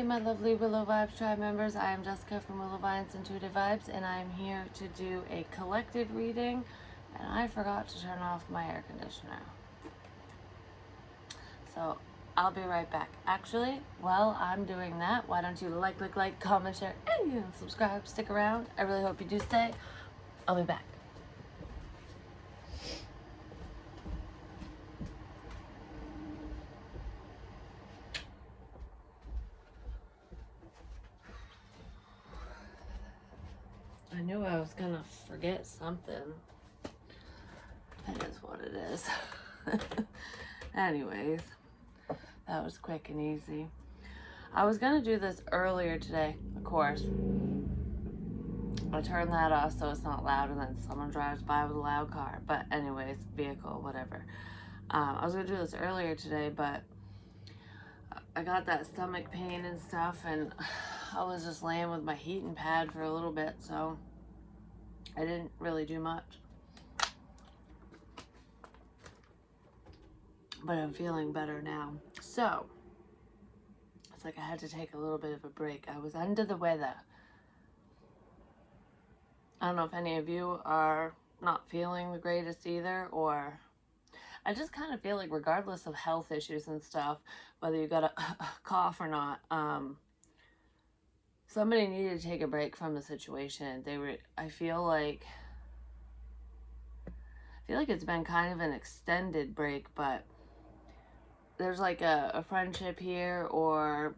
Hey my lovely Willow Vibes tribe members, I am Jessica from Willow Vines Intuitive Vibes, and I'm here to do a collective reading, and I forgot to turn off my air conditioner. So I'll be right back. Actually, while I'm doing that, why don't you like, comment, share, and you subscribe, stick around. I really hope you do stay. I'll be back. I knew I was gonna forget something. It is what it is. Anyways, that was quick and easy. I was gonna do this earlier today, of course. I turned that off so it's not loud, and then someone drives by with a loud car. But anyways, vehicle, whatever. I was gonna do this earlier today, but I got that stomach pain and stuff, and I was just laying with my heating pad for a little bit, so I didn't really do much. But I'm feeling better now. So, it's like I had to take a little bit of a break. I was under the weather. I don't know if any of you are not feeling the greatest either, or I just kind of feel like regardless of health issues and stuff, whether you got a cough or not, somebody needed to take a break from the situation. I feel like it's been kind of an extended break, but there's like a friendship here, or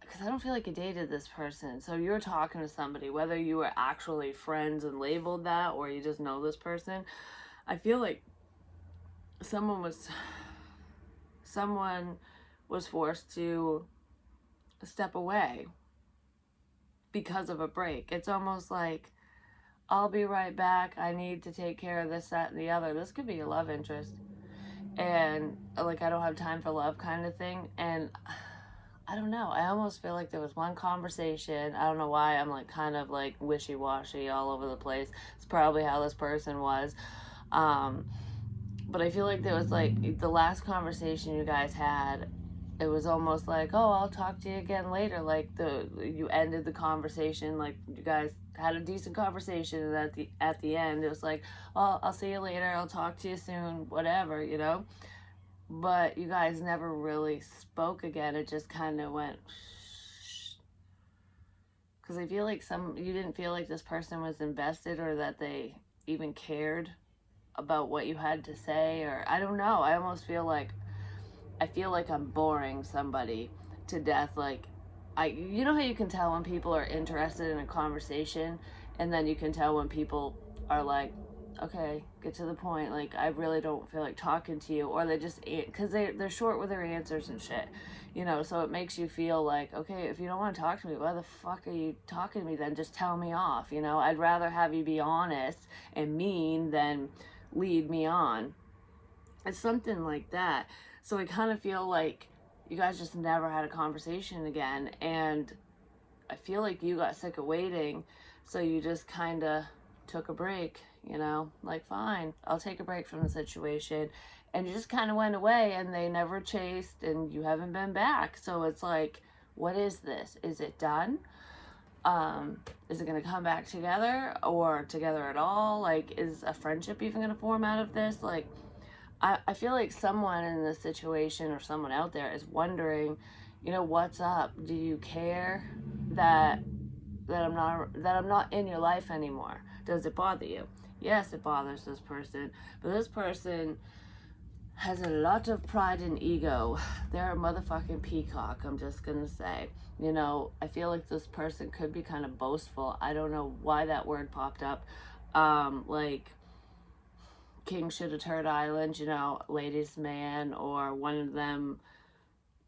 because I don't feel like you dated this person. So you're talking to somebody, whether you were actually friends and labeled that, or you just know this person. I feel like someone was forced to step away because of a break. It's almost like, I'll be right back. I need to take care of this, that, and the other. This could be a love interest. And like, I don't have time for love kind of thing. And I don't know. I almost feel like there was one conversation. I don't know why I'm like kind of like wishy-washy all over the place. It's probably how this person was. But I feel like there was like the last conversation you guys had, it was almost like, oh, I'll talk to you again later. Like you ended the conversation, like you guys had a decent conversation, and at the end it was like, well, I'll see you later, I'll talk to you soon, whatever, you know. But you guys never really spoke again. It just kind of went because I feel like you didn't feel like this person was invested, or that they even cared about what you had to say, or I don't know. I almost feel like I'm boring somebody to death. Like, you know how you can tell when people are interested in a conversation, and then you can tell when people are like, okay, get to the point. Like, I really don't feel like talking to you, or they just, because they're short with their answers and shit, you know. So it makes you feel like, okay, if you don't want to talk to me, why the fuck are you talking to me then? Just tell me off, you know. I'd rather have you be honest and mean than lead me on. It's something like that. So I kind of feel like you guys just never had a conversation again, and I feel like you got sick of waiting, so you just kind of took a break, you know, like, fine, I'll take a break from the situation, and you just kind of went away, and they never chased, and you haven't been back. So it's like, what is this? Is it done? Is it going to come back together, or together at all? Like, is a friendship even going to form out of this? Like, I feel like someone in this situation, or someone out there, is wondering, you know, what's up? Do you care that I'm not in your life anymore? Does it bother you? Yes, it bothers this person, but this person has a lot of pride and ego. They're a motherfucking peacock, I'm just gonna say. You know, I feel like this person could be kind of boastful. I don't know why that word popped up. Like, King should have turned island, you know, ladies man, or one of them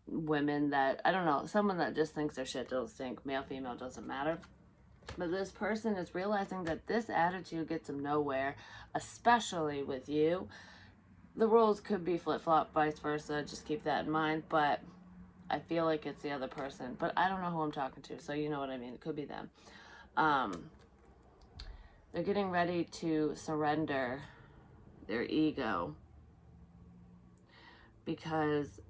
women that, I don't know, someone that just thinks their shit don't stink. Male, female, doesn't matter. But this person is realizing that this attitude gets them nowhere, especially with you. The roles could be flip-flop, vice versa, just keep that in mind. But I feel like it's the other person, but I don't know who I'm talking to, so you know what I mean. It could be them. They're getting ready to surrender their ego, because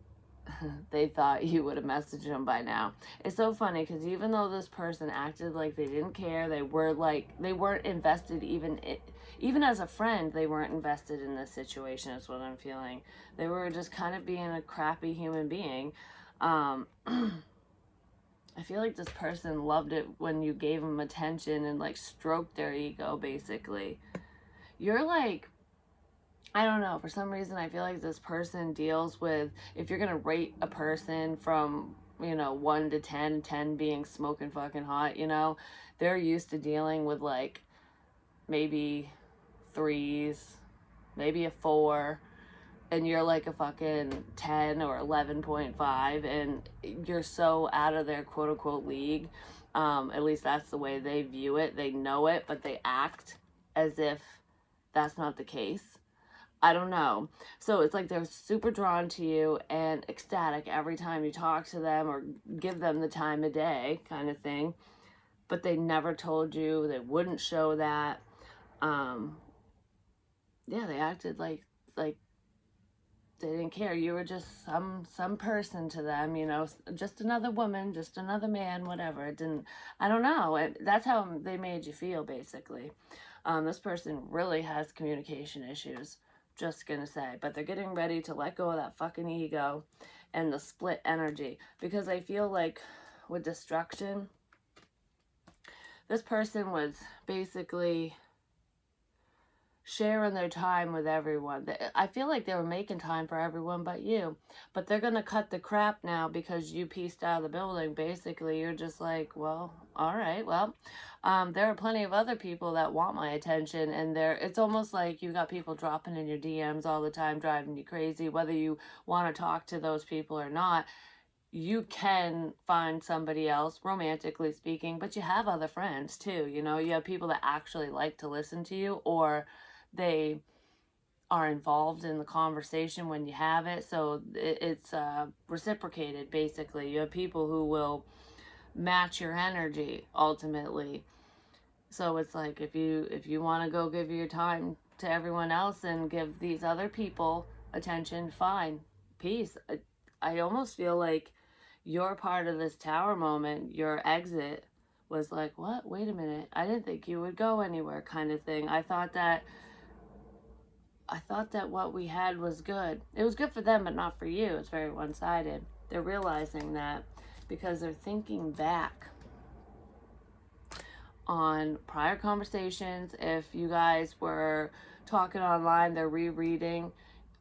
they thought you would have messaged them by now. It's so funny because even though this person acted like they didn't care, they weren't invested even as a friend, they weren't invested in this situation is what I'm feeling. They were just kind of being a crappy human being. I feel like this person loved it when you gave them attention and like stroked their ego basically. You're like, I don't know, for some reason I feel like this person deals with, if you're gonna rate a person from, 1 to 10, 10 being smoking fucking hot, they're used to dealing with like maybe threes, maybe a 4, and you're like a fucking 10 or 11.5, and you're so out of their quote unquote league. At least that's the way they view it. They know it, but they act as if that's not the case. I don't know. So it's like they're super drawn to you and ecstatic every time you talk to them or give them the time of day kind of thing. But they never told you. They wouldn't show that. Yeah, they acted like they didn't care. You were just some person to them, just another woman, just another man, whatever. It didn't, I don't know. That's how they made you feel, basically. This person really has communication issues. Just gonna say, but they're getting ready to let go of that fucking ego and the split energy, because I feel like with destruction, this person was basically sharing their time with everyone. I feel like they were making time for everyone but you, but they're gonna cut the crap now because you pieced out of the building. Basically, you're just like, well, all right, well, there are plenty of other people that want my attention, and it's almost like you got people dropping in your DMs all the time, driving you crazy. Whether you want to talk to those people or not, you can find somebody else, romantically speaking, but you have other friends too. You have people that actually like to listen to you, or they are involved in the conversation when you have it. So it's reciprocated, basically. You have people who will match your energy ultimately. So it's like, if you want to go give your time to everyone else and give these other people attention, fine, peace. I almost feel like your part of this tower moment, your exit, was like, what? Wait a minute. I didn't think you would go anywhere, kind of thing. I thought that what we had was good. It was good for them, but not for you. It's very one-sided. They're realizing that because they're thinking back on prior conversations. If you guys were talking online, they're rereading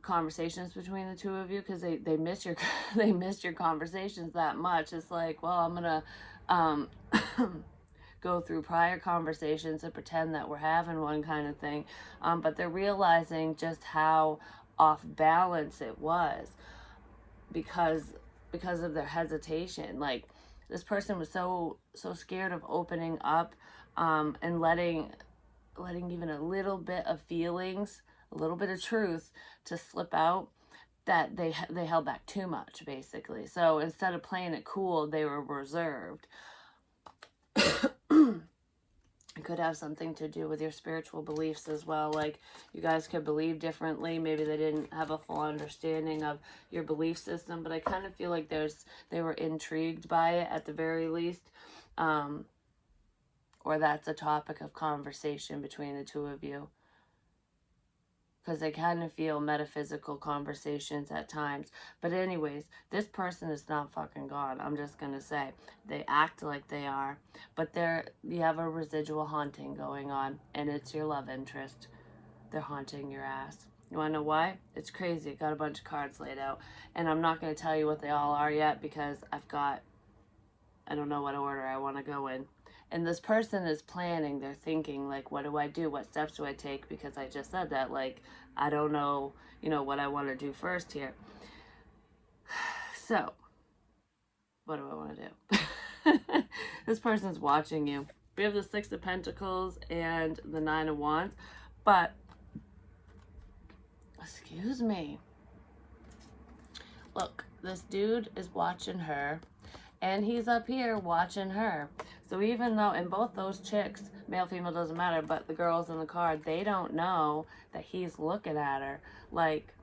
conversations between the two of you because they miss your they missed your conversations that much. It's like, well, I'm gonna go through prior conversations and pretend that we're having one, kind of thing. But they're realizing just how off balance it was because of their hesitation. Like, this person was so scared of opening up, and letting even a little bit of feelings, a little bit of truth to slip out, that they held back too much, basically. So instead of playing it cool, they were reserved. It could have something to do with your spiritual beliefs as well. Like, you guys could believe differently. Maybe they didn't have a full understanding of your belief system, but I kind of feel like they were intrigued by it at the very least. Or that's a topic of conversation between the two of you. Because I kind of feel metaphysical conversations at times. But anyways, this person is not fucking gone. I'm just going to say. They act like they are. But you have a residual haunting going on. And it's your love interest. They're haunting your ass. You want to know why? It's crazy. I got a bunch of cards laid out. And I'm not going to tell you what they all are yet, because I don't know what order I want to go in. And this person is planning, they're thinking, like, what do I do? What steps do I take? Because I just said that, like, I don't know, what I want to do first here. So, what do I want to do? This person's watching you. We have the Six of Pentacles and the Nine of Wands. But, excuse me. Look, this dude is watching her. And he's up here watching her. So even though, in both those chicks, male, female, doesn't matter, but the girls in the card, they don't know that he's looking at her. Like,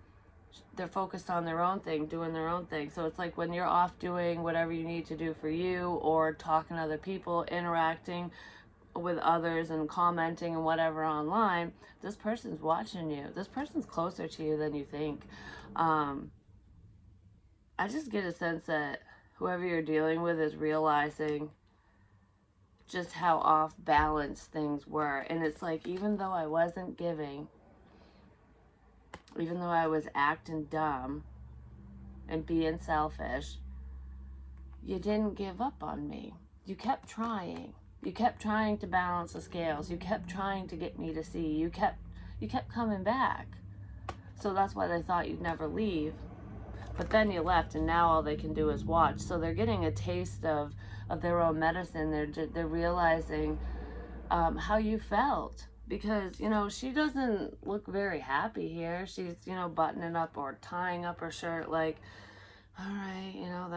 they're focused on their own thing, doing their own thing. So it's like when you're off doing whatever you need to do for you, or talking to other people, interacting with others and commenting and whatever online, this person's watching you. This person's closer to you than you think. I just get a sense that whoever you're dealing with is realizing just how off balance things were. And it's like, even though I wasn't giving, even though I was acting dumb and being selfish, you didn't give up on me. You kept trying. You kept trying to balance the scales. You kept trying to get me to see. You kept coming back. So that's why they thought you'd never leave. But then you left, and now all they can do is watch. So they're getting a taste of their own medicine. They're realizing how you felt. Because, you know, she doesn't look very happy here. She's, you know, buttoning up or tying up her shirt like, all right, you know,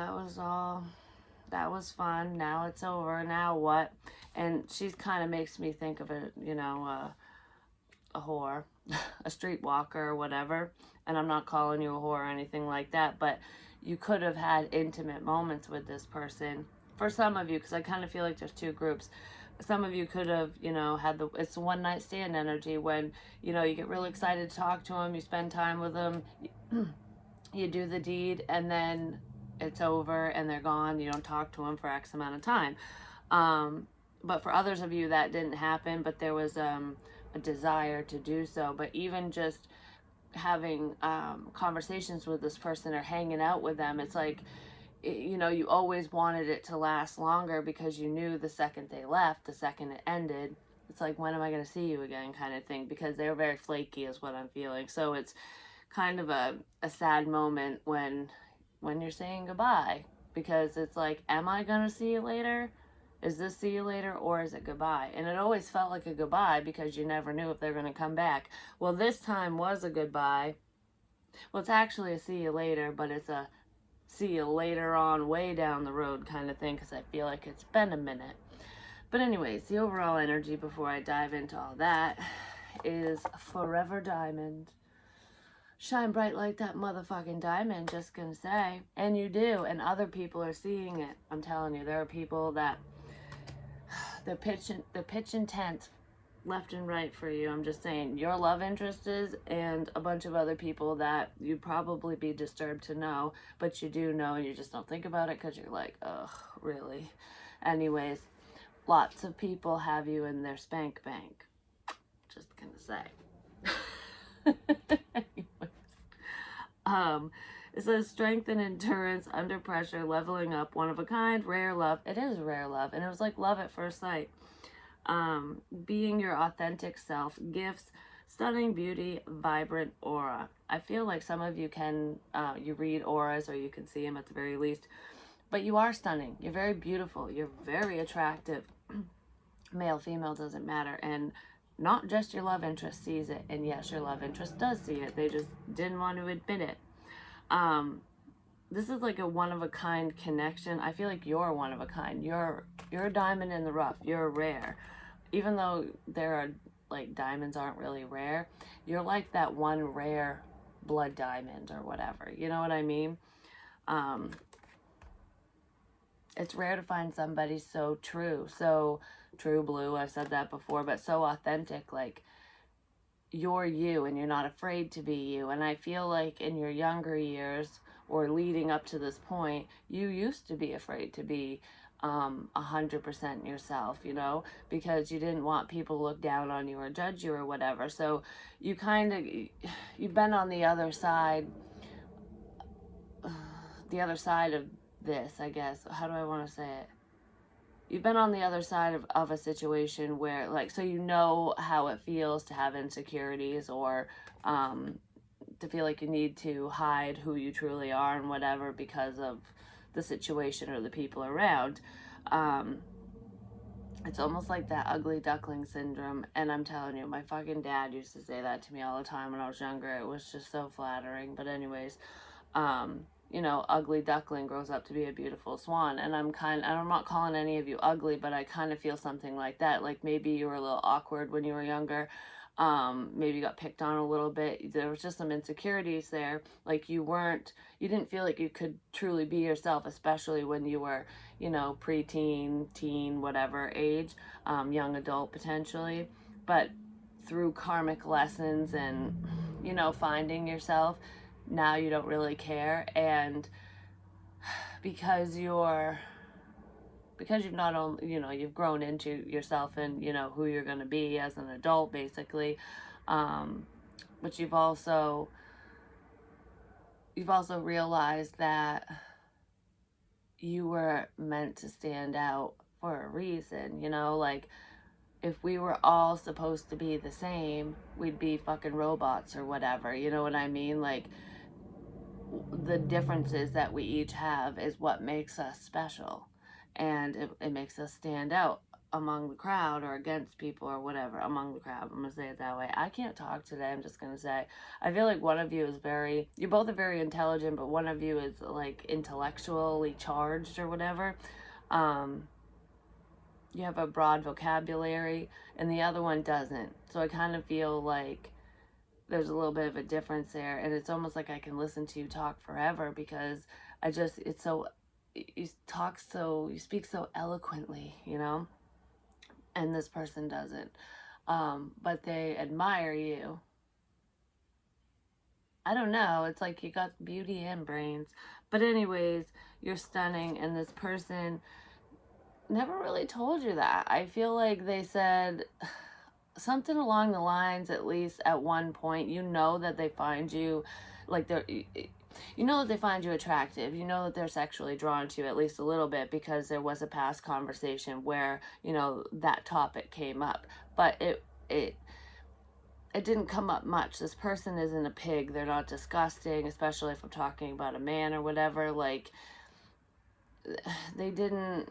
that was fun. Now it's over. Now what? And she's kind of makes me think of it, you know, a whore, a streetwalker or whatever. And I'm not calling you a whore or anything like that, but you could have had intimate moments with this person. For some of you, because I kind of feel like there's two groups. Some of you could have, you know, had it's the one night stand energy when, you know, you get really excited to talk to them, you spend time with them, you do the deed, and then it's over and they're gone. You don't talk to them for X amount of time. But for others of you, that didn't happen, but there was a desire to do so. But even just having conversations with this person or hanging out with them, it's like, you know, you always wanted it to last longer because you knew the second they left, the second it ended, it's like, when am I going to see you again kind of thing, because they were very flaky is what I'm feeling. So it's kind of a sad moment when you're saying goodbye, because it's like, am I going to see you later? Is this see you later, or is it goodbye? And it always felt like a goodbye because you never knew if they're going to come back. Well, this time was a goodbye. Well, it's actually a see you later, but it's a see you later on way down the road kind of thing, because I feel like it's been a minute. But anyways, the overall energy before I dive into all that is forever diamond. Shine bright like that motherfucking diamond, just gonna say. And you do, and other people are seeing it. I'm telling you, there are people that they're pitching tents left and right for you. I'm just saying, your love interest is, and a bunch of other people that you'd probably be disturbed to know, but you do know, and you just don't think about it because you're like, ugh, really? Anyways, lots of people have you in their spank bank. Just gonna say. Anyways, it says strength and endurance under pressure, leveling up, one of a kind, rare love. It is rare love, and it was like love at first sight. Being your authentic self, gifts, stunning beauty, vibrant aura. I feel like some of you can, you read auras, or you can see them at the very least, but you are stunning. You're very beautiful. You're very attractive. Male, female, doesn't matter. And not just your love interest sees it. And yes, your love interest does see it. They just didn't want to admit it. This is like a one-of-a-kind connection. I feel like you're one of a kind. You're a diamond in the rough. You're rare. Even though there are, like, diamonds aren't really rare, you're like that one rare blood diamond or whatever. You know what I mean? It's rare to find somebody so true blue. I've said that before, but so authentic. Like, you're you, and you're not afraid to be you. And I feel like in your younger years, or leading up to this point, you used to be afraid to be 100% yourself, you know, because you didn't want people to look down on you or judge you or whatever. So you kind of, you've been on the other side of this, I guess. How do I want to say it? You've been on the other side of a situation where, like, so you know how it feels to have insecurities, or to feel like you need to hide who you truly are and whatever because of the situation or the people around. It's almost like that ugly duckling syndrome. And I'm telling you, my fucking dad used to say that to me all the time when I was younger. It was just so flattering. But anyways, you know, ugly duckling grows up to be a beautiful swan. And I'm not calling any of you ugly, but I kind of feel something like that. Like, maybe you were a little awkward when you were younger. Maybe you got picked on a little bit. There was just some insecurities there. Like you didn't feel like you could truly be yourself, especially when you were, preteen, teen, whatever age, young adult potentially. But through karmic lessons and, finding yourself, now you don't really care. And because you've not only, you've grown into yourself and, who you're going to be as an adult, basically. But you've also realized that you were meant to stand out for a reason, like if we were all supposed to be the same, we'd be fucking robots or whatever, you know what I mean? Like the differences that we each have is what makes us special, and it makes us stand out among the crowd or against people or whatever. Among the crowd, I'm gonna say it that way. I can't talk today. I'm just gonna say I feel like one of you is you both are very intelligent, but one of you is like intellectually charged or whatever. You have a broad vocabulary and the other one doesn't, so I kind of feel like there's a little bit of a difference there, and it's almost like I can listen to you talk forever because you speak so eloquently, and this person doesn't. But they admire you. I don't know, it's like you got beauty and brains. But anyways, you're stunning, and this person never really told you that. I feel like they said something along the lines, at least at one point, that they find you, like that they find you attractive, that they're sexually drawn to you at least a little bit because there was a past conversation where that topic came up, but it didn't come up much. This person isn't a pig, they're not disgusting, especially if I'm talking about a man or whatever. Like they didn't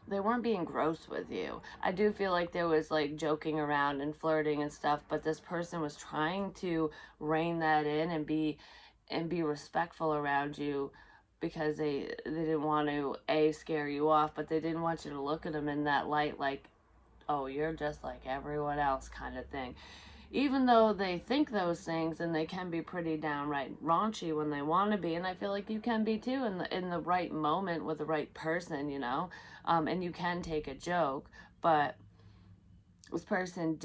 they weren't being gross with you. I do feel like there was like joking around and flirting and stuff, but this person was trying to rein that in and be respectful around you because they didn't want to scare you off, but they didn't want you to look at them in that light like, oh, you're just like everyone else kind of thing. Even though they think those things, and they can be pretty downright raunchy when they want to be, and I feel like you can be too in the right moment with the right person, and you can take a joke, but this person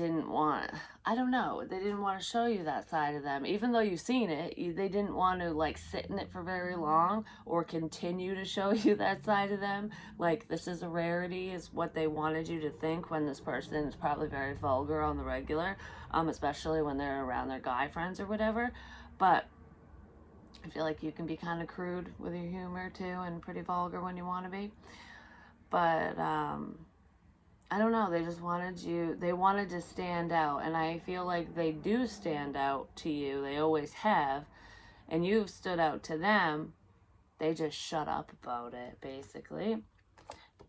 I don't know, they didn't want to show you that side of them. Even though you've seen it, they didn't want to like sit in it for very long or continue to show you that side of them. Like this is a rarity is what they wanted you to think, when this person is probably very vulgar on the regular, especially when they're around their guy friends or whatever. But I feel like you can be kind of crude with your humor too, and pretty vulgar when you want to be. But I don't know, they wanted to stand out, and I feel like they do stand out to you. They always have, and you've stood out to them. They just shut up about it, basically.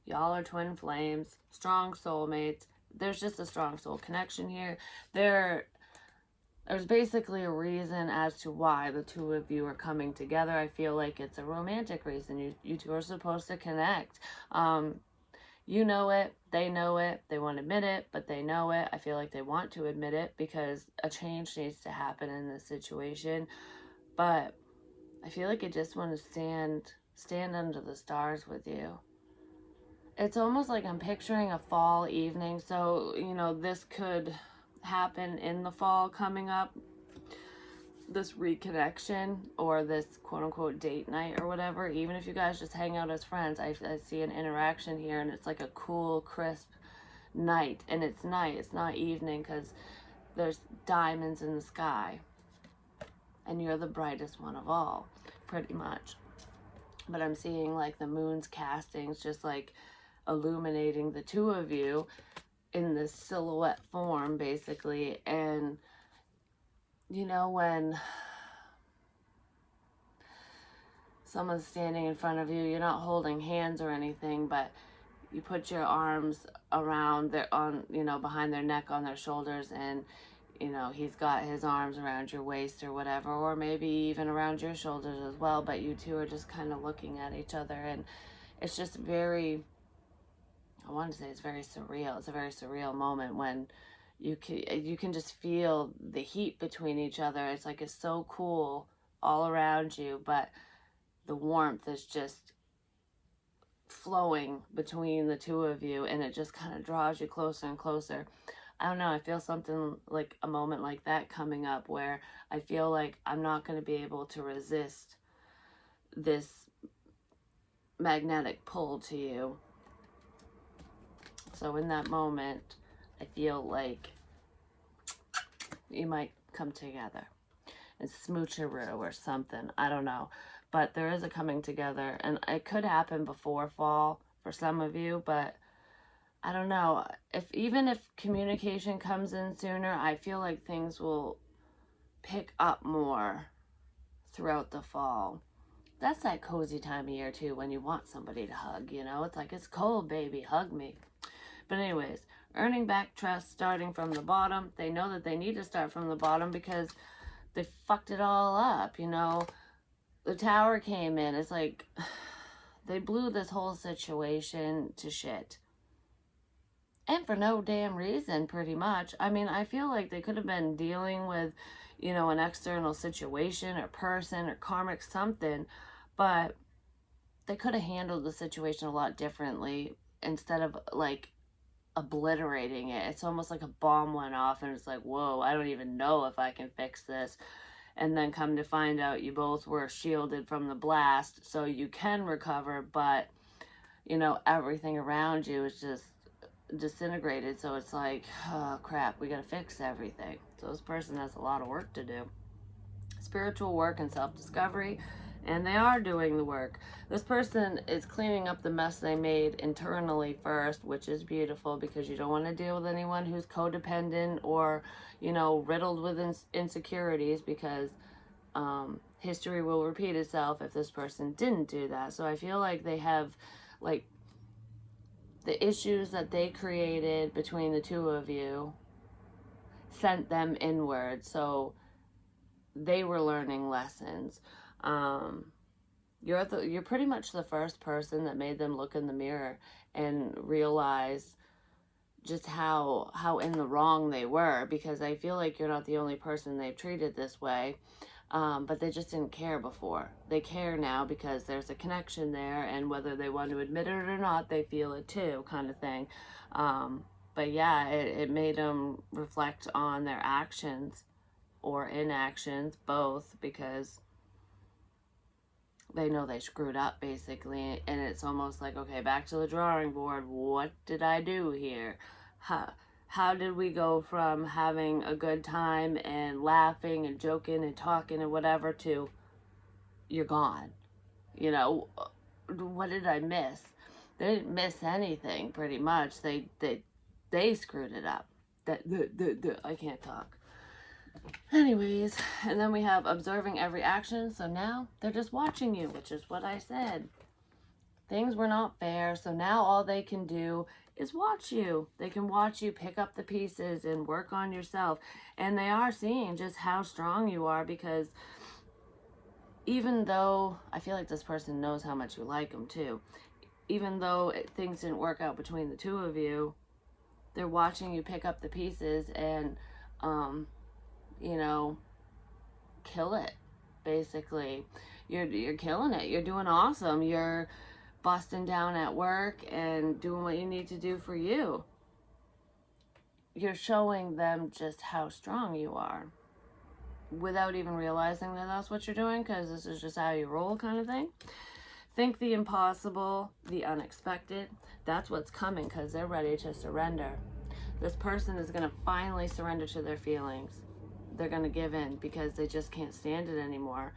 Y'all are twin flames, strong soulmates. There's just a strong soul connection here. There's basically a reason as to why the two of you are coming together. I feel like it's a romantic reason. You two are supposed to connect. You know it, they know it, they won't admit it, but they know it. I feel like they want to admit it because a change needs to happen in this situation. But I feel like I just want to stand under the stars with you. It's almost like I'm picturing a fall evening. So, this could happen in the fall coming up, this reconnection or this quote unquote date night or whatever. Even if you guys just hang out as friends, I see an interaction here, and it's like a cool, crisp night. And it's night, it's not evening, because there's diamonds in the sky, and you're the brightest one of all, pretty much. But I'm seeing like the moon's castings just like illuminating the two of you in this silhouette form, basically. And when someone's standing in front of you, you're not holding hands or anything, but you put your arms around behind their neck, on their shoulders, and he's got his arms around your waist or whatever, or maybe even around your shoulders as well, but you two are just kind of looking at each other, and it's just I want to say it's very surreal. It's a very surreal moment when you can just feel the heat between each other. It's like it's so cool all around you, but the warmth is just flowing between the two of you, and it just kind of draws you closer and closer. I don't know, I feel something like a moment like that coming up where I feel like I'm not going to be able to resist this magnetic pull to you. So in that moment, I feel like you might come together and smoocheroo or something. I don't know. But there is a coming together, and it could happen before fall for some of you, but I don't know. Even if communication comes in sooner, I feel like things will pick up more throughout the fall. That's that cozy time of year too, when you want somebody to hug, you know? It's like, it's cold, baby, hug me. But anyways, earning back trust, starting from the bottom. They know that they need to start from the bottom because they fucked it all up, you know? The tower came in. It's like, they blew this whole situation to shit. And for no damn reason, pretty much. I mean, I feel like they could have been dealing with, you know, an external situation or person or karmic something, but they could have handled the situation a lot differently instead of like obliterating it. It's almost like a bomb went off and it's like, whoa, I don't even know if I can fix this. And then come to find out you both were shielded from the blast, so you can recover, but, you know, everything around you is just disintegrated. So it's like, oh crap, we gotta fix everything. So this person has a lot of work to do. Spiritual work and self-discovery, and they are doing the work. This person is cleaning up the mess they made internally first, which is beautiful, because you don't want to deal with anyone who's codependent or, you know, riddled with insecurities, because history will repeat itself if this person didn't do that. So I feel like they have, like, the issues that they created between the two of you sent them inward. So they were learning lessons. You're pretty much the first person that made them look in the mirror and realize just how in the wrong they were, because I feel like you're not the only person they've treated this way. But they just didn't care before. They care now because there's a connection there, and whether they want to admit it or not, they feel it too, kind of thing. But yeah, it made them reflect on their actions or inactions, both, because they know they screwed up, basically, and it's almost like, okay, back to the drawing board. What did I do here? How did we go from having a good time and laughing and joking and talking and whatever to you're gone? You know, what did I miss? They didn't miss anything, pretty much. They screwed it up. I can't talk. Anyways, and then we have observing every action. So now they're just watching you, which is what I said. Things were not fair, so now all they can do is watch you. They can watch you pick up the pieces and work on yourself. And they are seeing just how strong you are, because even though I feel like this person knows how much you like them too, even though things didn't work out between the two of you, they're watching you pick up the pieces and, you know, kill it, basically. You're killing it. You're doing awesome. You're busting down at work and doing what you need to do for you. You're showing them just how strong you are without even realizing that that's what you're doing, because this is just how you roll, kind of thing. Think the impossible, the unexpected. That's what's coming, because they're ready to surrender. This person is going to finally surrender to their feelings. They're going to give in because they just can't stand it anymore.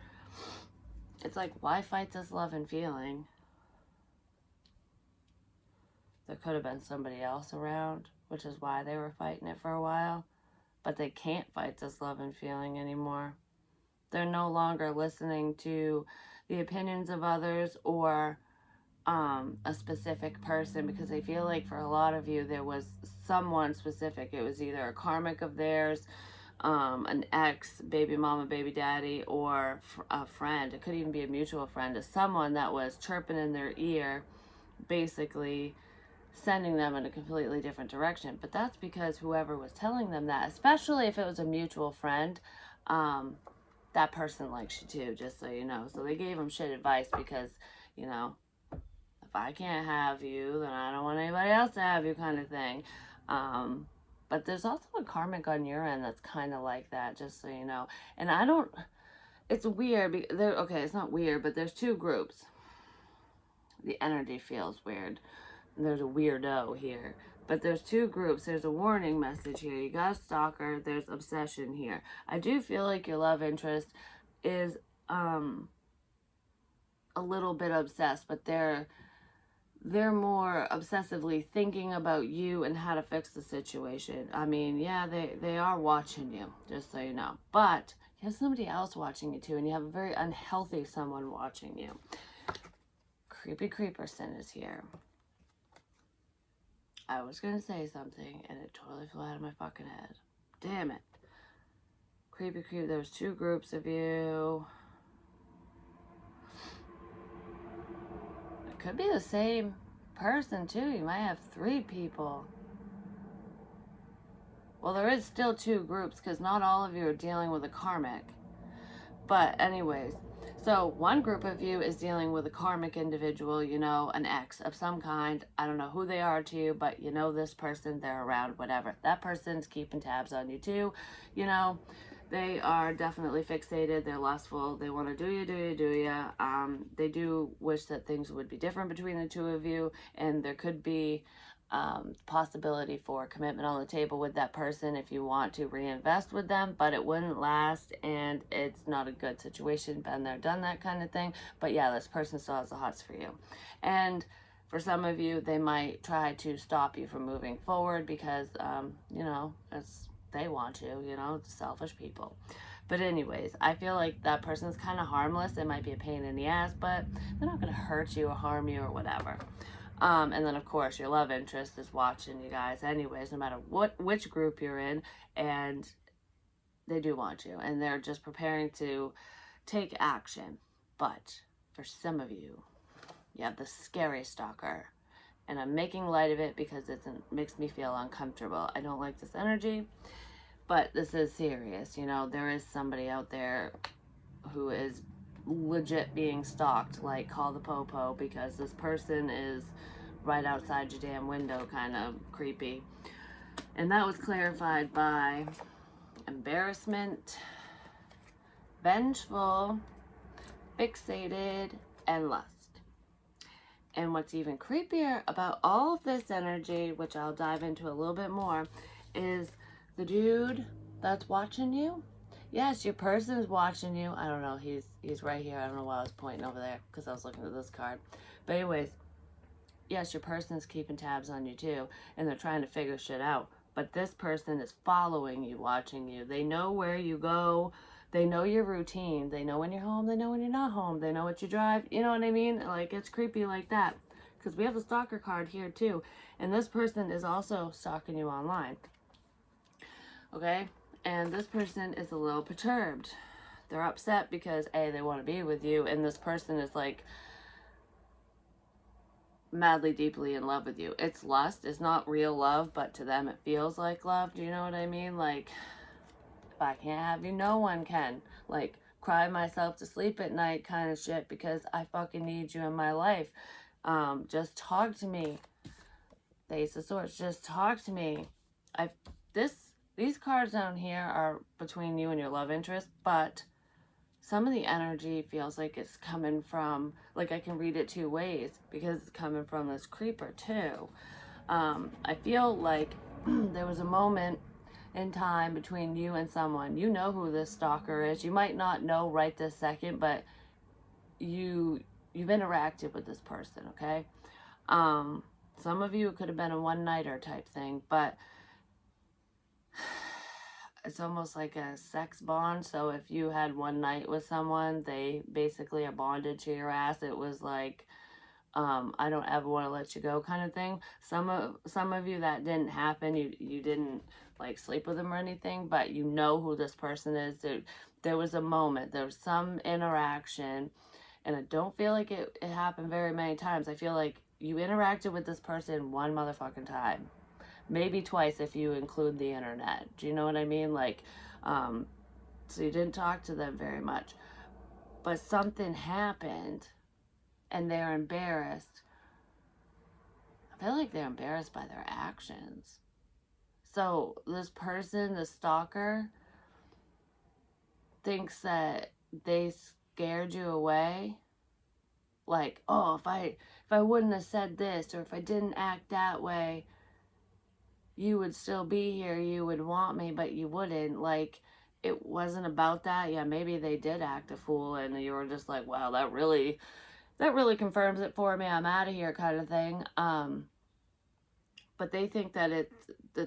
It's like, why fight this love and feeling? There could have been somebody else around, which is why they were fighting it for a while. But they can't fight this love and feeling anymore. They're no longer listening to the opinions of others or a specific person, because I feel like for a lot of you, there was someone specific. It was either a karmic of theirs, an ex, baby mama, baby daddy, or a friend. It could even be a mutual friend, of someone that was chirping in their ear, basically sending them in a completely different direction. But that's because whoever was telling them that, especially if it was a mutual friend, that person likes you too, just so you know. So they gave him shit advice because, you know, if I can't have you, then I don't want anybody else to have you, kind of thing. But there's also a karmic on your end that's kind of like that, just so you know. And I don't, it's weird. Okay, it's not weird, but there's two groups. The energy feels weird. There's a weirdo here. But there's two groups. There's a warning message here. You got a stalker. There's obsession here. I do feel like your love interest is a little bit obsessed, but they're more obsessively thinking about you and how to fix the situation. I mean, yeah, they are watching you, just so you know. But you have somebody else watching you too, and you have a very unhealthy someone watching you. Creepy Creeperson is here. I was going to say something, and it totally flew out of my fucking head. Damn it. Creepy Creep, there's two groups of you. It could be the same person, too. You might have three people. Well, there is still two groups, because not all of you are dealing with a karmic. But anyways, so one group of you is dealing with a karmic individual, you know, an ex of some kind. I don't know who they are to you, but you know this person, they're around, whatever. That person's keeping tabs on you too. You know, they are definitely fixated. They're lustful. They want to do you. They do wish that things would be different between the two of you, and there could be possibility for commitment on the table with that person if you want to reinvest with them, but it wouldn't last, and it's not a good situation. Been there, done that kind of thing. But yeah, this person still has the hots for you. And for some of you, they might try to stop you from moving forward because, you know, they want to, you know, selfish people. But anyways, I feel like that person's kind of harmless. They might be a pain in the ass, but they're not going to hurt you or harm you or whatever. And then, of course, your love interest is watching you guys anyways, no matter which group you're in, and they do want you, and they're just preparing to take action. But for some of you, you have the scary stalker, and I'm making light of it because it makes me feel uncomfortable. I don't like this energy, but this is serious. You know, there is somebody out there who is legit being stalked. Like, call the popo, because this person is right outside your damn window, kind of creepy. And that was clarified by embarrassment, vengeful, fixated, and lust. And what's even creepier about all of this energy, which I'll dive into a little bit more, is the dude that's watching you. Yes, your person's watching you. I don't know, he's right here. I don't know why I was pointing over there, because I was looking at this card. But anyways, yes, your person's keeping tabs on you too, and they're trying to figure shit out. But this person is following you, watching you. They know where you go. They know your routine. They know when you're home. They know when you're not home. They know what you drive. You know what I mean? Like, it's creepy like that. Because we have the stalker card here too. And this person is also stalking you online. Okay? And this person is a little perturbed. They're upset because, A, they want to be with you. And this person is like madly, deeply in love with you. It's lust. It's not real love, but to them it feels like love. Do you know what I mean? Like, if I can't have you, no one can. Like, cry myself to sleep at night kind of shit, because I fucking need you in my life. Just talk to me. The Ace of Swords, just talk to me. These cards down here are between you and your love interest, but some of the energy feels like it's coming from, like, I can read it two ways, because it's coming from this creeper too. I feel like there was a moment in time between you and someone. You know who this stalker is. You might not know right this second, but you've interacted with this person, okay? Some of you, it could have been a one-nighter type thing, but it's almost like a sex bond. So if you had one night with someone, they basically are bonded to your ass. It was like, I don't ever want to let you go kind of thing. Some of you, that didn't happen. You didn't like sleep with them or anything, but you know who this person is. There was a moment, there was some interaction, and I don't feel like it happened very many times. I feel like you interacted with this person one motherfucking time, maybe twice if you include the internet. Do you know what I mean? Like, so you didn't talk to them very much, but something happened and they're embarrassed. I feel like they're embarrassed by their actions. So this person, the stalker, thinks that they scared you away. Like, oh, if I wouldn't have said this, or if I didn't act that way, you would still be here, you would want me, but you wouldn't. Like, it wasn't about that. Yeah, maybe they did act a fool and you were just like, wow, that really confirms it for me, I'm out of here, kind of thing. But they think that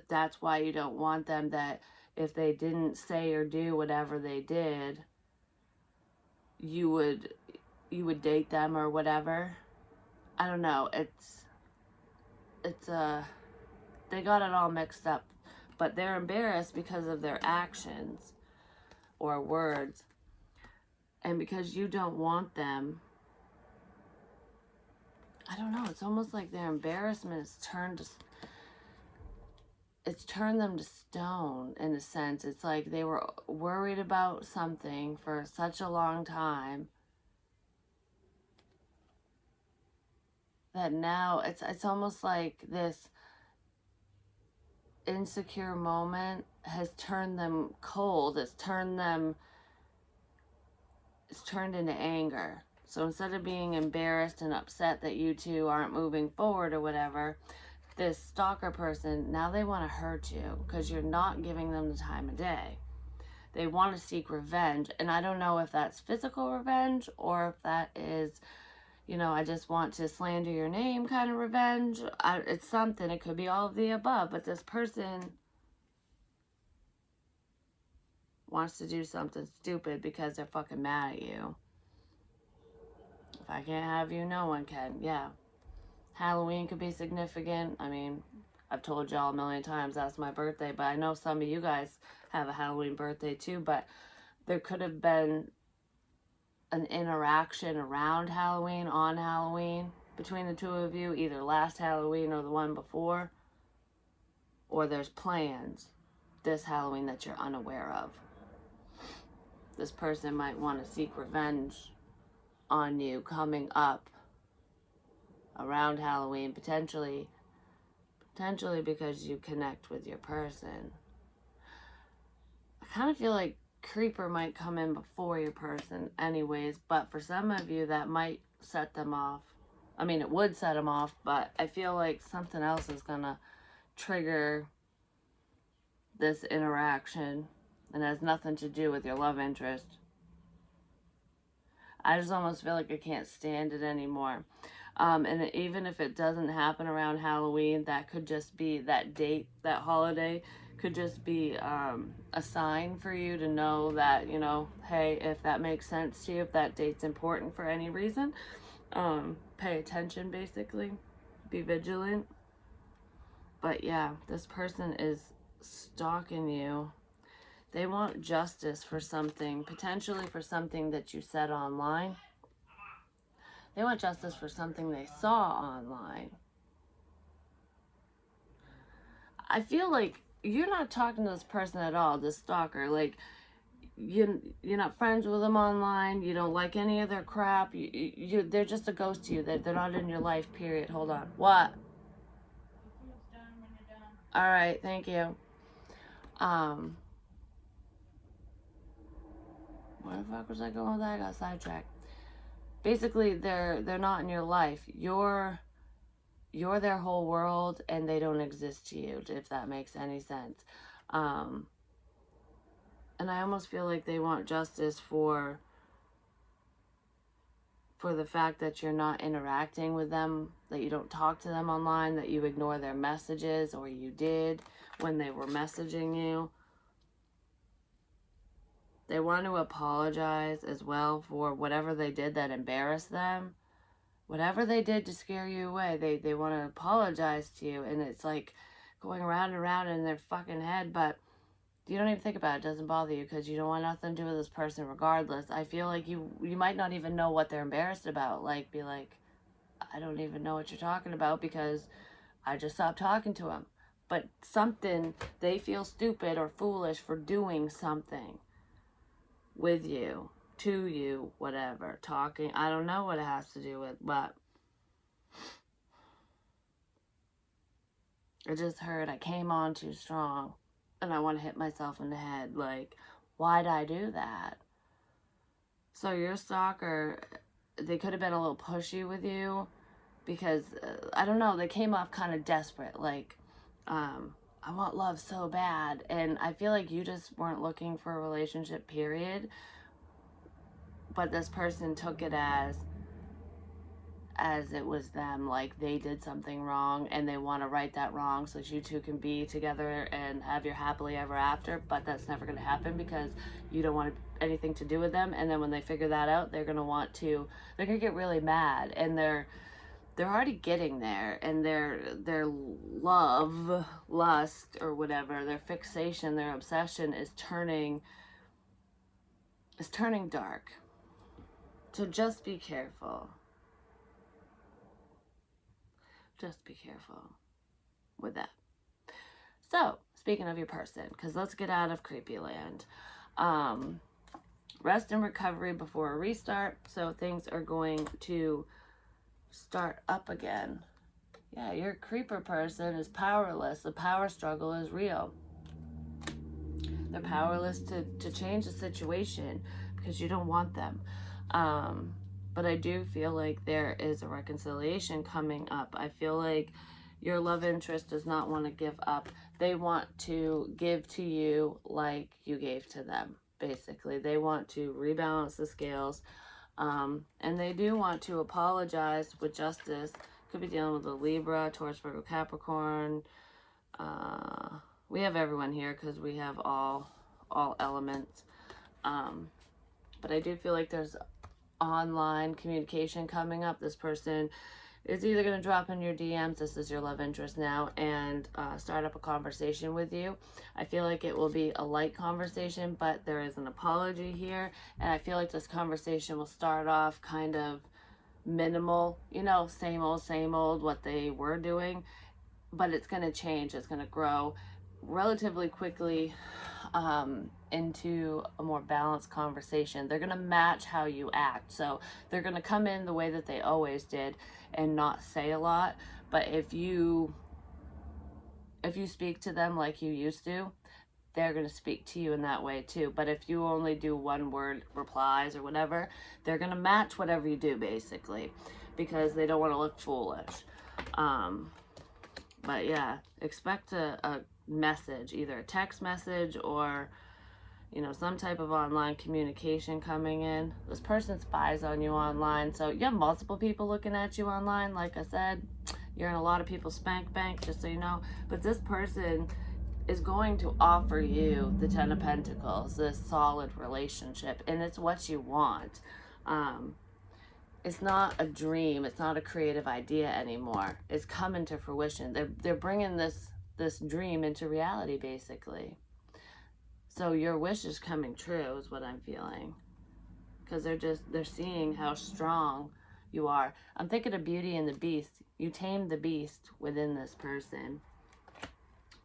that's why you don't want them, that if they didn't say or do whatever they did, you would date them or whatever. I don't know. It's they got it all mixed up, but they're embarrassed because of their actions or words, and because you don't want them. I don't know. It's almost like their embarrassment is it's turned them to stone in a sense. It's like they were worried about something for such a long time that now it's almost like this insecure moment has turned them cold. It's turned into anger. So instead of being embarrassed and upset that you two aren't moving forward or whatever, this stalker person, now they want to hurt you because you're not giving them the time of day. They want to seek revenge. And I don't know if that's physical revenge or if that is, I just want to slander your name kind of revenge. It's something. It could be all of the above. But this person wants to do something stupid because they're fucking mad at you. If I can't have you, no one can. Yeah. Halloween could be significant. I mean, I've told y'all a million times that's my birthday, but I know some of you guys have a Halloween birthday too, but there could have been an interaction around Halloween, on Halloween, between the two of you, either last Halloween or the one before, or there's plans this Halloween that you're unaware of. This person might want to seek revenge on you coming up around Halloween, potentially because you connect with your person. I kind of feel like creeper might come in before your person anyways, but for some of you that might set them off. I mean, it would set them off, but I feel like something else is gonna trigger this interaction and has nothing to do with your love interest. I just almost feel like I can't stand it anymore. And even if it doesn't happen around Halloween, that could just be that date, that holiday could just be a sign for you to know that, hey, if that makes sense to you, if that date's important for any reason, pay attention, basically. Be vigilant. But yeah, this person is stalking you. They want justice for something, potentially for something that you said online. They want justice for something they saw online. I feel like you're not talking to this person at all, this stalker. Like, you're not friends with them online. You don't like any of their crap. They're just a ghost to you. They're not in your life, period. Hold on. What? All right, thank you. Where the fuck was I going with that? I got sidetracked. Basically, they're not in your life. You're their whole world, and they don't exist to you, if that makes any sense. And I almost feel like they want justice for the fact that you're not interacting with them, that you don't talk to them online, that you ignore their messages, or you did when they were messaging you. They want to apologize as well for whatever they did that embarrassed them. Whatever they did to scare you away, they want to apologize to you. And it's like going around and around in their fucking head, but you don't even think about it. It doesn't bother you because you don't want nothing to do with this person regardless. I feel like you might not even know what they're embarrassed about. Like, be like, I don't even know what you're talking about because I just stopped talking to him. But something, they feel stupid or foolish for doing something with you, to you, whatever, talking. I don't know what it has to do with, but I just heard I came on too strong and I want to hit myself in the head. Like, why'd I do that? So your stalker, they could have been a little pushy with you because, I don't know, they came off kind of desperate. Like, I want love so bad. And I feel like you just weren't looking for a relationship, period. But this person took it as it was them, like they did something wrong and they want to right that wrong so that you two can be together and have your happily ever after. But that's never going to happen because you don't want anything to do with them. And then when they figure that out, they're going to get really mad, and they're already getting there, and their love, lust, or whatever, their fixation, their obsession is turning dark. So just be careful. Just be careful with that. So, speaking of your person, because let's get out of creepy land. Rest and recovery before a restart. So things are going to start up again. Yeah, your creeper person is powerless. The power struggle is real. They're powerless to change the situation because you don't want them. But I do feel like there is a reconciliation coming up. I feel like your love interest does not want to give up. They want to give to you like you gave to them, basically. They want to rebalance the scales. And they do want to apologize with justice. Could be dealing with a Libra, Taurus, Virgo, Capricorn. We have everyone here because we have all elements. But I do feel like there's online communication coming up. This person is either going to drop in your DMs, this is your love interest now, and start up a conversation with you. I feel like it will be a light conversation, but there is an apology here, and I feel like this conversation will start off kind of minimal, same old, what they were doing, but it's going to change, it's going to grow relatively quickly into a more balanced conversation. They're going to match how you act. So they're going to come in the way that they always did and not say a lot. But if you speak to them like you used to, they're going to speak to you in that way too. But if you only do one word replies or whatever, they're going to match whatever you do, basically, because they don't want to look foolish. But yeah, expect a message, either a text message or some type of online communication coming in. This person spies on you online, so you have multiple people looking at you online. Like I said, you're in a lot of people's spank bank, just so you know. But this person is going to offer you the Ten of Pentacles, this solid relationship, and it's what you want. It's not a dream, it's not a creative idea anymore. It's coming to fruition. They're bringing this dream into reality, basically. So your wish is coming true is what I'm feeling. Because they're seeing how strong you are. I'm thinking of Beauty and the Beast. You tamed the beast within this person.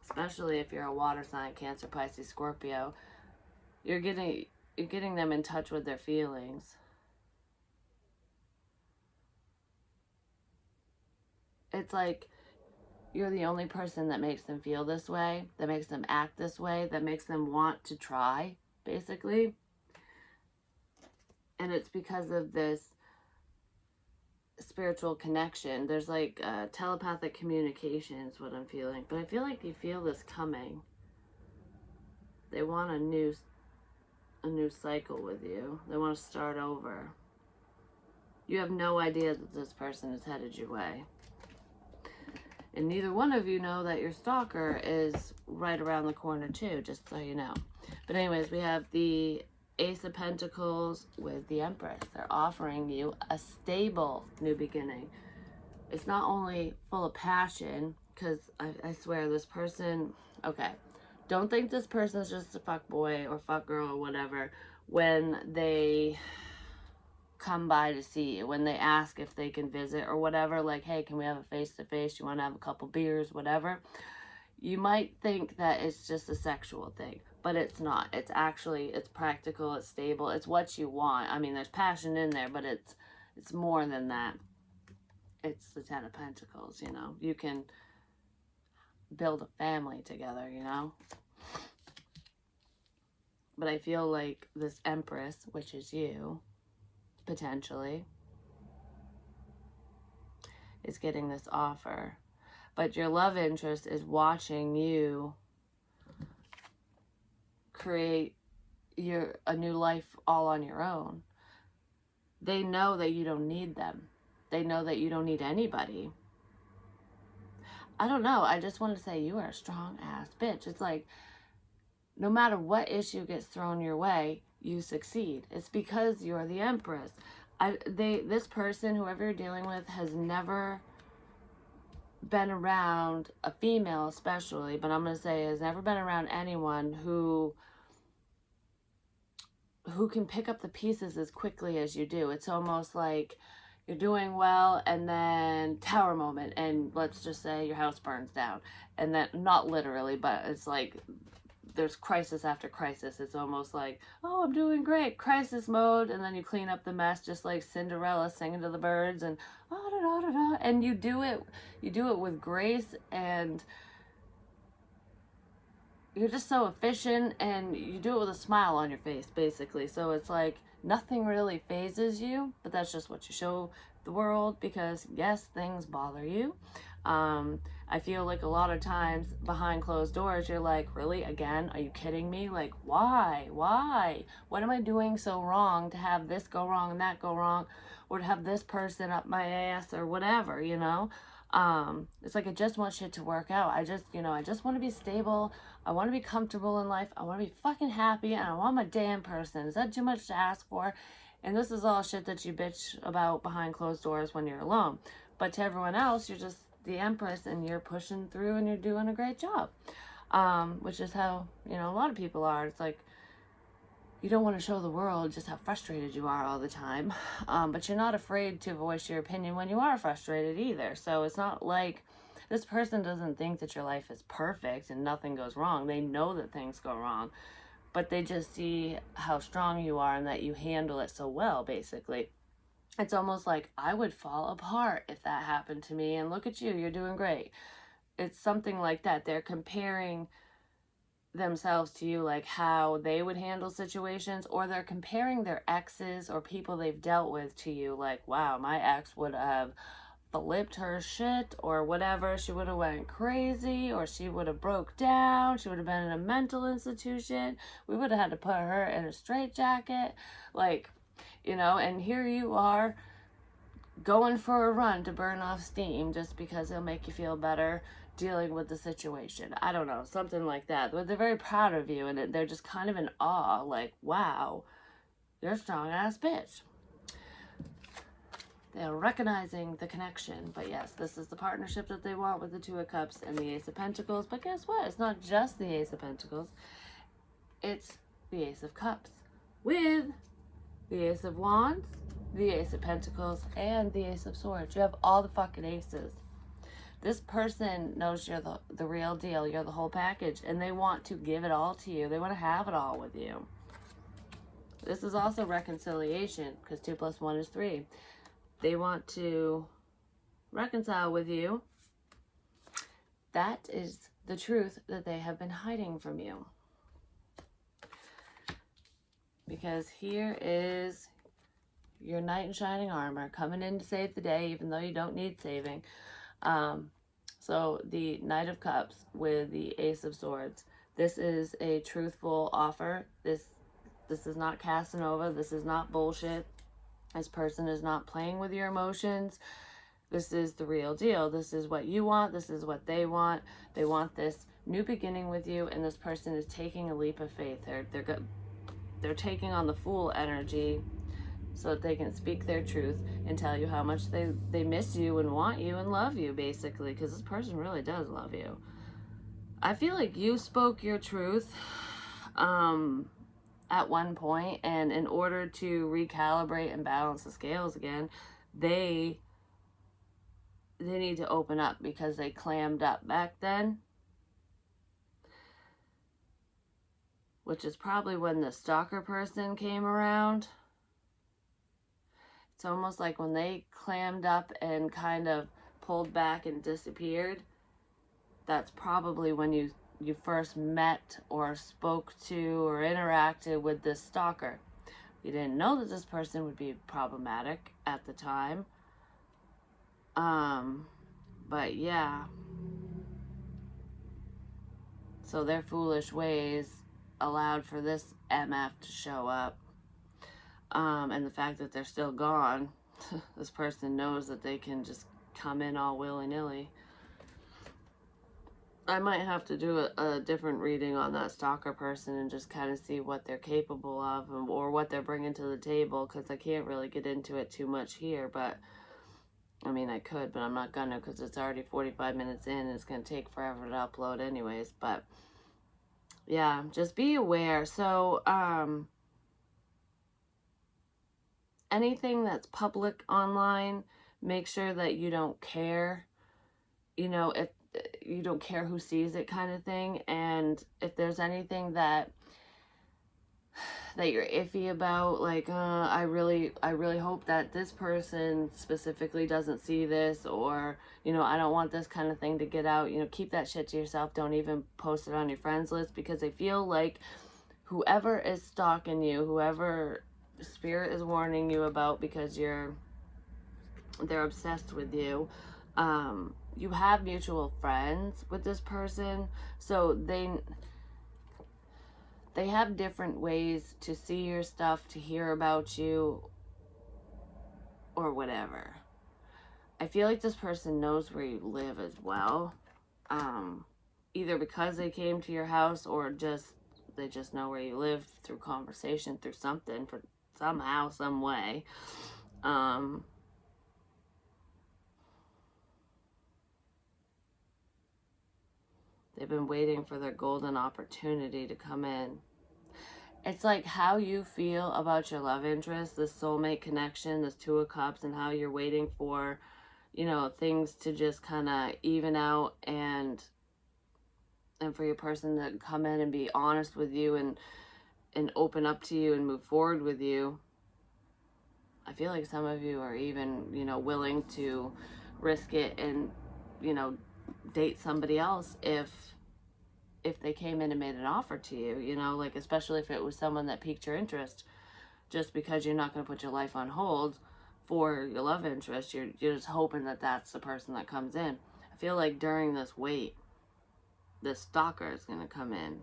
Especially if you're a water sign, Cancer, Pisces, Scorpio. You're getting them in touch with their feelings. It's like you're the only person that makes them feel this way, that makes them act this way, that makes them want to try, basically. And it's because of this spiritual connection. There's like telepathic communication is what I'm feeling. But I feel like you feel this coming. They want a new cycle with you. They want to start over. You have no idea that this person is headed your way. And neither one of you know that your stalker is right around the corner too, just so you know. But anyways, we have the Ace of Pentacles with the Empress. They're offering you a stable new beginning. It's not only full of passion, because I swear this person, okay, don't think this person's just a fuck boy or fuck girl or whatever when they come by to see you, when they ask if they can visit or whatever, like, hey, can we have a face-to-face? You want to have a couple beers, whatever. You might think that it's just a sexual thing, but it's not. It's actually, it's practical, it's stable, it's what you want. I mean, there's passion in there, but it's more than that. It's the Ten of Pentacles, you know. You can build a family together, you know. But I feel like this Empress, which is you, potentially, is getting this offer. But your love interest is watching you create a new life all on your own. They know that you don't need them. They know that you don't need anybody. I don't know. I just want to say you are a strong ass bitch. It's like, no matter what issue gets thrown your way, you succeed. It's because you're the Empress. This person, whoever you're dealing with, has never been around, a female especially, but I'm going to say has never been around anyone who can pick up the pieces as quickly as you do. It's almost like you're doing well and then tower moment, and let's just say your house burns down. And then, not literally, but it's like there's crisis after crisis. It's almost like, oh, I'm doing great, crisis mode, and then you clean up the mess just like Cinderella singing to the birds, and oh, da, da, da, da. And you do it with grace, and you're just so efficient, and you do it with a smile on your face, basically. So it's like nothing really phases you, but that's just what you show the world, because yes, things bother you. I feel like a lot of times behind closed doors, you're like, really, again, are you kidding me? Like, why? What am I doing so wrong to have this go wrong and that go wrong, or to have this person up my ass, or whatever, you know? It's like, I just want shit to work out. I just want to be stable. I want to be comfortable in life. I want to be fucking happy, and I want my damn person. Is that too much to ask for? And this is all shit that you bitch about behind closed doors when you're alone. But to everyone else, you're just the Empress, and you're pushing through, and you're doing a great job. Which is how, you know, a lot of people are. It's like, you don't want to show the world just how frustrated you are all the time. But you're not afraid to voice your opinion when you are frustrated either. So it's not like this person doesn't think that your life is perfect and nothing goes wrong. They know that things go wrong, but they just see how strong you are and that you handle it so well, basically. It's almost like, I would fall apart if that happened to me, and look at you, you're doing great. It's something like that. They're comparing themselves to you, like how they would handle situations, or they're comparing their exes or people they've dealt with to you, like, wow, my ex would have flipped her shit or whatever, she would have went crazy, or she would have broke down, she would have been in a mental institution, we would have had to put her in a straitjacket, like, you know. And here you are going for a run to burn off steam just because it'll make you feel better dealing with the situation. I don't know, something like that. But they're very proud of you, and they're just kind of in awe, like, wow, you're a strong ass bitch. They're recognizing the connection. But yes, this is the partnership that they want with the Two of Cups and the Ace of Pentacles. But guess what? It's not just the Ace of Pentacles. It's the Ace of Cups with the Ace of Wands, the Ace of Pentacles, and the Ace of Swords. You have all the fucking aces. This person knows you're the real deal. You're the whole package. And they want to give it all to you. They want to have it all with you. This is also reconciliation, because 2 + 1 is 3. They want to reconcile with you. That is the truth that they have been hiding from you. Because here is your knight in shining armor coming in to save the day, even though you don't need saving. So the Knight of Cups with the Ace of Swords. This is a truthful offer. This is not Casanova. This is not bullshit. This person is not playing with your emotions. This is the real deal. This is what you want. This is what they want. They want this new beginning with you, and this person is taking a leap of faith. They're taking on the Fool energy so that they can speak their truth and tell you how much they miss you and want you and love you, basically, because this person really does love you. I feel like you spoke your truth. at one point, and in order to recalibrate and balance the scales again, they need to open up because they clammed up back then, which is probably when the stalker person came around. It's almost like when they clammed up and kind of pulled back and disappeared, that's probably when you first met or spoke to or interacted with this stalker. You didn't know that this person would be problematic at the time. But yeah. So their foolish ways allowed for this MF to show up. And the fact that they're still gone, this person knows that they can just come in all willy-nilly. I might have to do a different reading on that stalker person and just kind of see what they're capable of or what they're bringing to the table, because I can't really get into it too much here. But I mean, I could, but I'm not gonna, because it's already 45 minutes in and it's gonna take forever to upload anyways. But yeah, just be aware. So anything that's public online, make sure that you don't care, if you don't care who sees it, kind of thing. And if there's anything that you're iffy about, like I really hope that this person specifically doesn't see this, or I don't want this kind of thing to get out, keep that shit to yourself. Don't even post it on your friends list, because I feel like whoever is stalking you, whoever spirit is warning you about, because they're obsessed with you, you have mutual friends with this person, so they have different ways to see your stuff, to hear about you, or whatever. I feel like this person knows where you live as well, either because they came to your house, or they just know where you live through conversation, through something, for somehow, some way. They've been waiting for their golden opportunity to come in. It's like how you feel about your love interest, this soulmate connection, this Two of Cups, and how you're waiting for, things to just kind of even out, and for your person to come in and be honest with you and open up to you and move forward with you. I feel like some of you are even, willing to risk it and, date somebody else if they came in and made an offer to you, like, especially if it was someone that piqued your interest, just because you're not going to put your life on hold for your love interest. You're just hoping that that's the person that comes in. I feel like during this wait, this stalker is going to come in.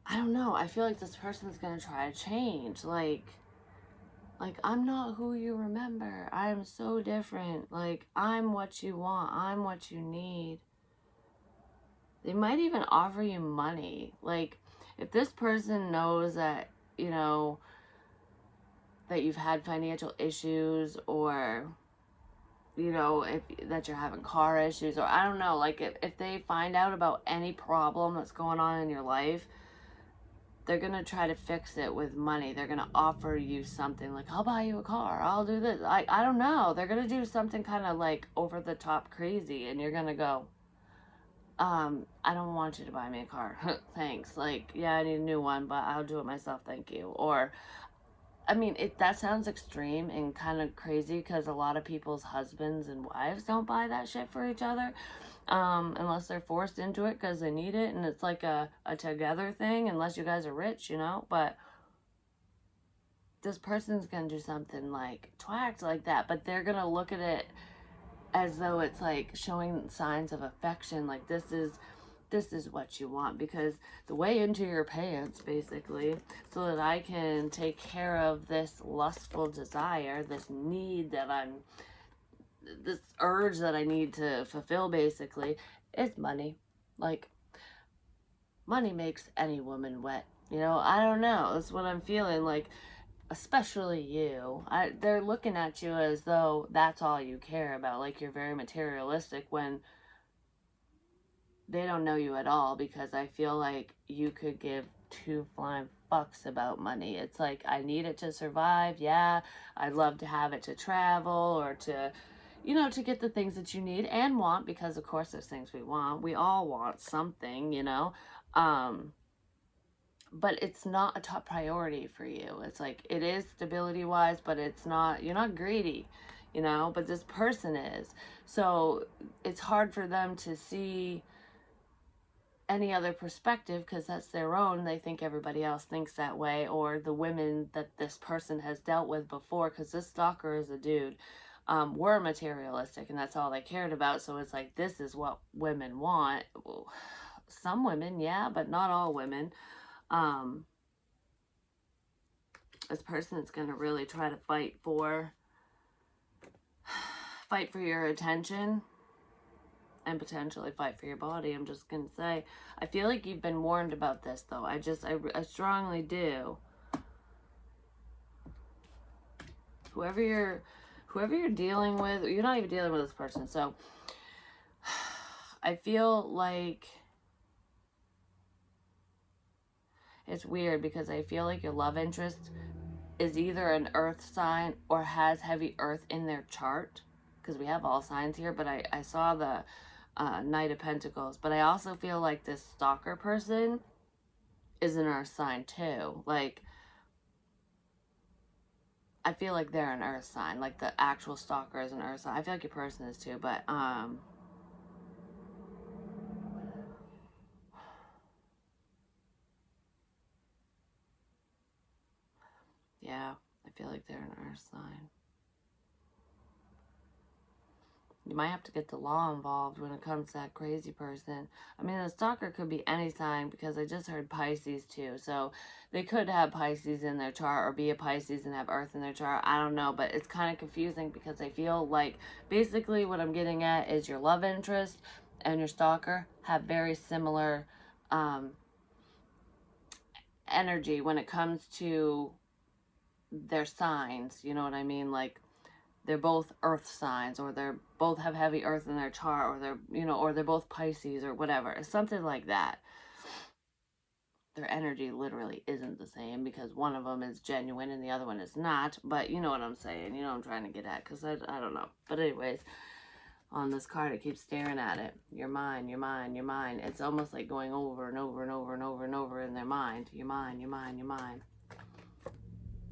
I don't know. I feel like this person's going to try to change. Like, I'm not who you remember. I am so different. Like, I'm what you want. I'm what you need. They might even offer you money. Like, if this person knows that, that you've had financial issues, or, that you're having car issues, or I don't know, like, if they find out about any problem that's going on in your life, they're going to try to fix it with money. They're going to offer you something like, I'll buy you a car, I'll do this. I don't know. They're going to do something kind of like over the top crazy, and you're going to go, I don't want you to buy me a car. Thanks. Like, yeah, I need a new one, but I'll do it myself. Thank you. Or, I mean, that sounds extreme and kind of crazy, because a lot of people's husbands and wives don't buy that shit for each other. Unless they're forced into it because they need it, and it's like a together thing, unless you guys are rich, but this person's gonna do something like twacked like that, but they're gonna look at it as though it's like showing signs of affection, like this is what you want, because the way into your pants, basically, so that I can take care of this lustful desire, this need this urge that I need to fulfill, basically, is money. Like, money makes any woman wet. I don't know. That's what I'm feeling. Like, especially you. They're looking at you as though that's all you care about. Like, you're very materialistic, when they don't know you at all, because I feel like you could give two flying fucks about money. It's like, I need it to survive. Yeah, I'd love to have it to travel or to, you know, to get the things that you need and want, because of course there's things we want. We all want something, you know. But it's not a top priority for you. It's like, it is stability wise, but it's not, you're not greedy, you know, but this person is. So it's hard for them to see any other perspective, because that's their own. They think everybody else thinks that way, or the women that this person has dealt with before, because this stalker is a dude, were materialistic and that's all they cared about. So it's like, this is what women want. Well, some women, yeah, but not all women. This person is going to really try to fight for your attention, and potentially fight for your body. I'm just going to say, I feel like you've been warned about this, though. I strongly do. Whoever you're dealing with, you're not even dealing with this person. So I feel like it's weird, because I feel like your love interest is either an earth sign or has heavy earth in their chart, because we have all signs here, but I saw the Knight of Pentacles. But I also feel like this stalker person is an earth sign too. Like, I feel like they're an earth sign, like the actual stalker is an earth sign. I feel like your person is too, but yeah, I feel like they're an earth sign. You might have to get the law involved when it comes to that crazy person. I mean, the stalker could be any sign, because I just heard Pisces too. So they could have Pisces in their chart, or be a Pisces and have Earth in their chart. I don't know, but it's kind of confusing, because I feel like basically what I'm getting at is your love interest and your stalker have very similar energy when it comes to their signs. You know what I mean? Like, they're both earth signs, or they're both have heavy earth in their chart, or they're, you know, or they're both Pisces or whatever. It's something like that. Their energy literally isn't the same, because one of them is genuine and the other one is not. But you know what I'm saying. You know what I'm trying to get at, because I don't know. But anyways, on this card, I keep staring at it. Your mind, your mind, your mind. It's almost like going over and over and over and over and over in their mind. Your mind, your mind, your mind.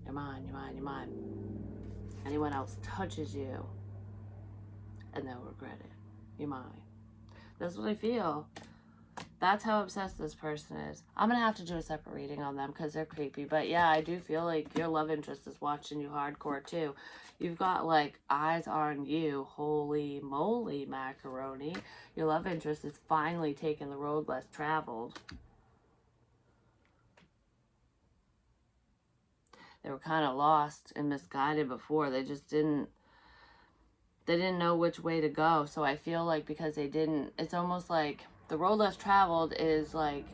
Your mind, your mind, your mind. Anyone else touches you, and they'll regret it. Your mind. That's what I feel. That's how obsessed this person is. I'm going to have to do a separate reading on them, because they're creepy. But yeah, I do feel like your love interest is watching you hardcore too. You've got like eyes on you. Holy moly, macaroni. Your love interest is finally taking the road less traveled. They were kind of lost and misguided before. They just didn't know which way to go. So I feel like, because they didn't, it's almost like the road less traveled is like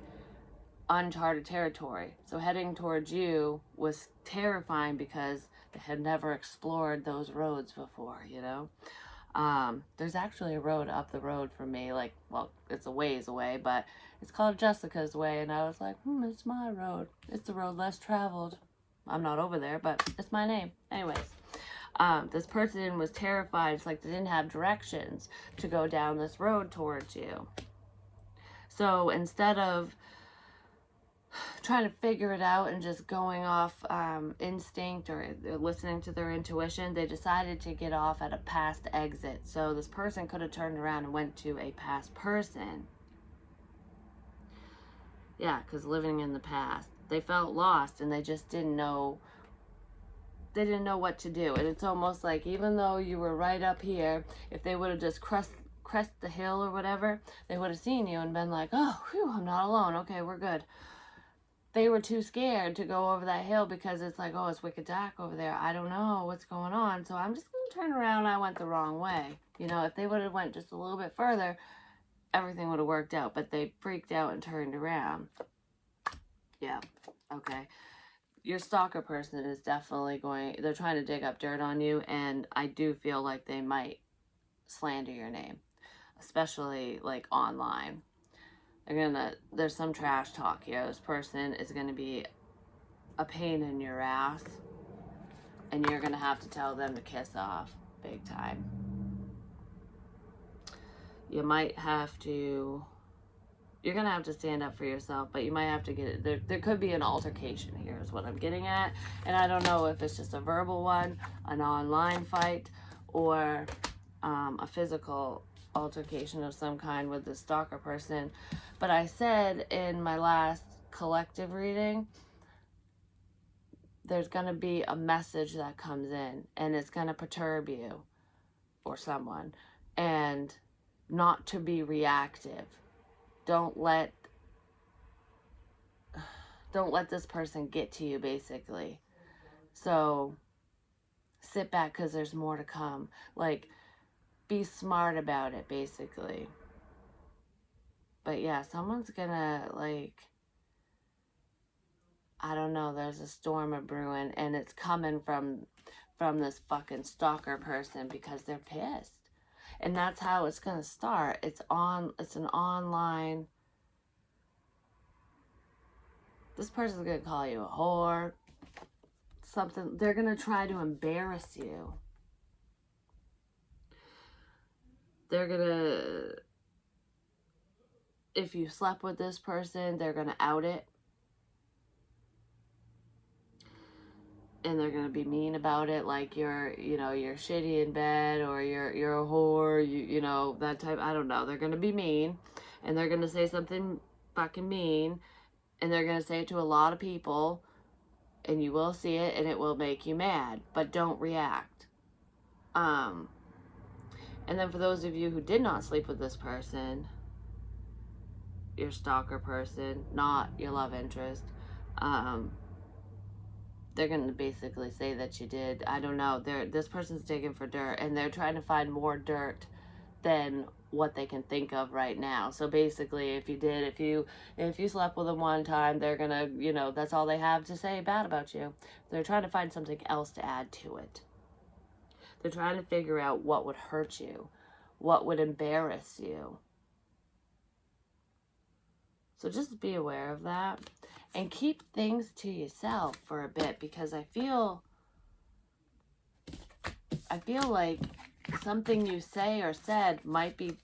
uncharted territory. So heading towards you was terrifying, because they had never explored those roads before, you know. There's actually a road up the road from me, like, well, it's a ways away, but it's called Jessica's Way, and I was like, it's my road. It's the road less traveled. I'm not over there, but it's my name. Anyways, this person was terrified. It's like they didn't have directions to go down this road towards you. So instead of trying to figure it out and just going off instinct or listening to their intuition, they decided to get off at a past exit. So this person could have turned around and went to a past person. Yeah, because living in the past, they felt lost and they just didn't know. They didn't know what to do. And it's almost like, even though you were right up here, if they would have just crest the hill or whatever, they would have seen you and been like, oh, whew, I'm not alone. Okay, we're good. They were too scared to go over that hill, because it's like, oh, it's wicked dark over there. I don't know what's going on. So I'm just going to turn around. I went the wrong way. You know, if they would have went just a little bit further, everything would have worked out. But they freaked out and turned around. Yeah. Okay. Your stalker person is definitely they're trying to dig up dirt on you, and I do feel like they might slander your name, especially like online. there's some trash talk here. This person is gonna be a pain in your ass, and you're gonna have to tell them to kiss off big time. You might have to, you're gonna have to stand up for yourself, but you might have to get it. There could be an altercation here, is what I'm getting at. And I don't know if it's just a verbal one, an online fight, or a physical altercation of some kind with the stalker person. But I said in my last collective reading, there's gonna be a message that comes in, and it's gonna perturb you or someone, and not to be reactive. Don't let this person get to you, basically. So sit back, because there's more to come. Like, be smart about it, basically. But yeah, someone's gonna, like, I don't know, there's a storm of brewing, and it's coming from this fucking stalker person, because they're pissed. And that's how it's gonna start. It's an online, this person's gonna call you a whore, something. They're gonna try to embarrass you. They're gonna, if you slept with this person, they're gonna out it. And they're gonna be mean about it, like you're shitty in bed, or you're a whore, you know, that type. I don't know. They're gonna be mean, and they're gonna say something fucking mean, and they're gonna say it to a lot of people, and you will see it, and it will make you mad, but don't react. And then for those of you who did not sleep with this person, your stalker person, not your love interest, they're going to basically say that you did. I don't know. This person's digging for dirt, and they're trying to find more dirt than what they can think of right now. So basically, if you slept with them one time, they're going to, that's all they have to say bad about you. They're trying to find something else to add to it. They're trying to figure out what would hurt you, what would embarrass you. So just be aware of that. And keep things to yourself for a bit, because I feel like something you say or said might be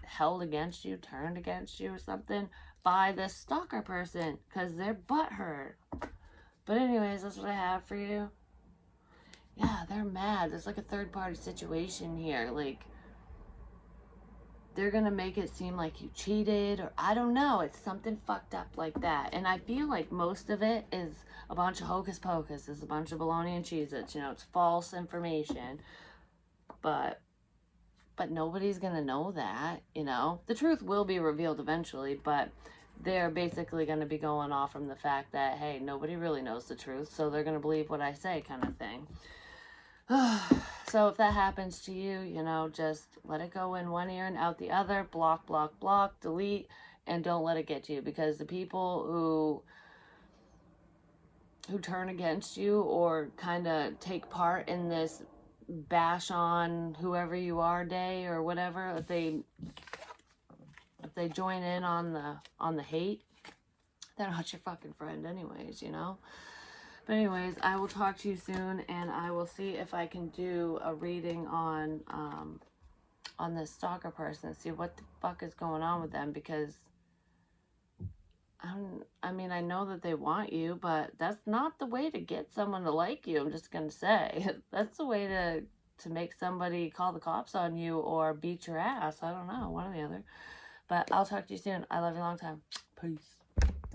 held against you, turned against you or something by this stalker person, because they're butthurt. But anyways, that's what I have for you. Yeah, they're mad. There's like a third party situation here. Like, they're gonna make it seem like you cheated, or I don't know, it's something fucked up like that. And I feel like most of it is a bunch of hocus pocus. It's a bunch of baloney and Cheez-Its, it's false information. But nobody's gonna know that, the truth will be revealed eventually, but they're basically gonna be going off from the fact that, hey, nobody really knows the truth, so they're gonna believe what I say, kind of thing. So if that happens to you, just let it go in one ear and out the other. Block, block, block, delete, and don't let it get to you, because the people who turn against you or kind of take part in this bash on whoever you are day or whatever, if they join in on the hate, they're not your fucking friend anyways, But anyways, I will talk to you soon, and I will see if I can do a reading on this stalker person, see what the fuck is going on with them, because I mean, I know that they want you, but that's not the way to get someone to like you. I'm just gonna say that's the way to make somebody call the cops on you or beat your ass. I don't know, one or the other. But I'll talk to you soon. I love you a long time. Peace.